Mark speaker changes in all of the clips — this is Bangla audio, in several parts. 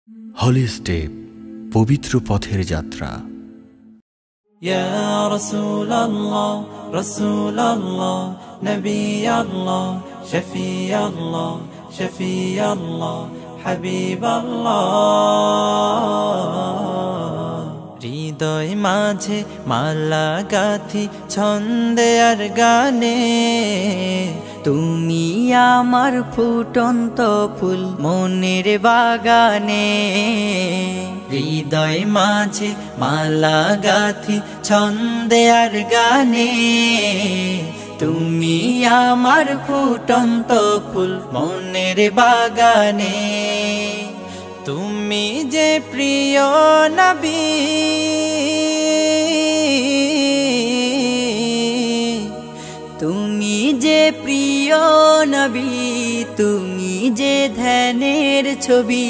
Speaker 1: হলি স্টেপ, পবিত্র পথের যাত্রা।
Speaker 2: ইয়া রাসূলুল্লাহ রাসূলুল্লাহ নবিয়াল্লাহ শফিয়াল্লাহ শফিয়াল্লাহ হাবিবাল্লাহ। হৃদয় মাঝে মালা গাথি ছন্দে আর গানে, তুমি আমার ফুটন্ত ফুল মনের বাগানে। হৃদয় মাঝে মালা গাথি ছন্দে আর গানে, তুমি আমার ফুটন্ত ফুল মনের বাগানে। তুমি যে প্রিয় নবী, তুমি যে প্রিয় নবী, তুমি যে ধ্যানের ছবি।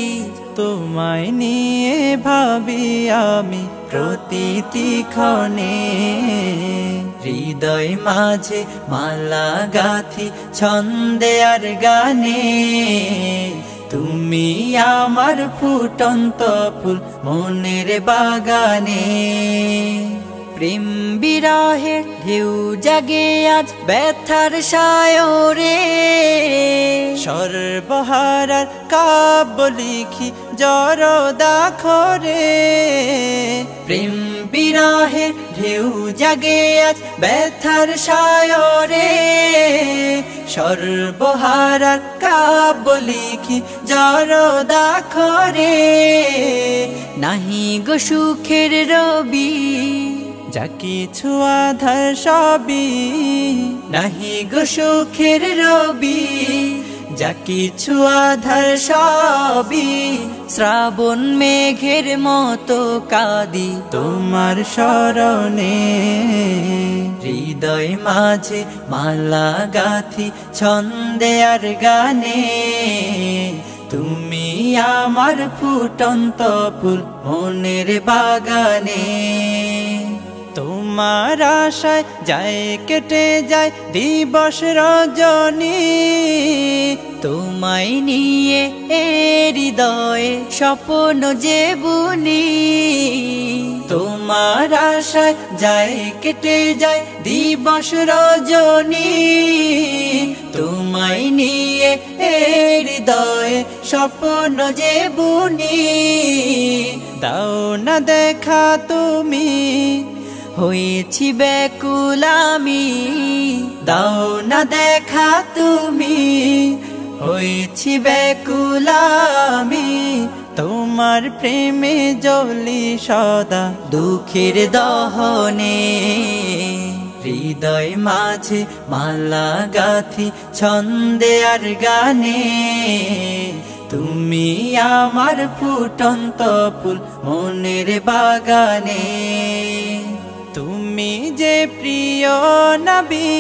Speaker 2: তোমায় নিয়ে ভাবি আমি প্রতিটি ক্ষণে। হৃদয় মাঝে মালা গাথি ছন্দে আর গানে, তুমি আমার ফুটন্ত ফুল মনের বাগানে। প্রেম বিরহের ঢেউ জাগে আজ ব্যথার সায়রে, সর্বহারার কাব্য লিখি জরদাখরে। প্রেম বিরহের ঢেউ জাগে আজ ব্যথার সায়রে, সর্বহারার কাব্য লিখি জরদাখরে। নাহি গো সুখের রবি, যা কিছু আধার সবই। নাহি গো সুখের রবি, যা কিছু আধার সবই। শ্রাবণ মেঘের মতো কাঁদি তোমার শরণে। হৃদয় মাঝে মালা গাথি ছন্দে আর গানে, তুমি আমার ফুটন্ত ফুল মনের বাগানে। তোমার আশায় যায় কেটে যায় দিবস রজনী, তোমায় নিয়ে হৃদয়ে স্বপ্ন যে বুনি। তোমার আশায় যায় কেটে যায় দিবস রজনী, তোমায় নিয়ে হৃদয়ে স্বপ্ন যে বুনি। দাও না দেখা তুমি, হয়েছি ব্যাকুল আমি। দাও না দেখা তুমি, হয়েছি ব্যাকুল আমি। তোমার প্রেমে জ্বলি সদা দুঃখের দহনে। হৃদয় মাঝে মালা গাথি ছন্দে আর গানে, তুমি আমার ফুটন্ত ফুল মনের বাগানে। তুমি যে প্রিয় নবী,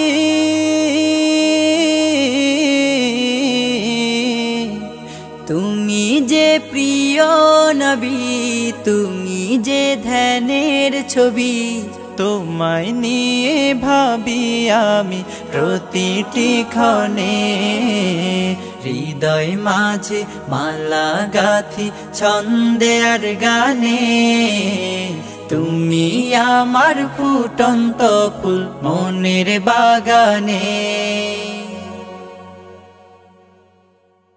Speaker 2: তুমি যে প্রিয় নবী, তুমি যে ধ্যানের ছবি। তোমায় নিয়ে ভাবি আমি প্রতিটি ক্ষণে। হৃদয় মাঝে মালা গাথি ছন্দে আর গানে, তুমি আমার ফুটন্ত ফুল মনের বাগানে।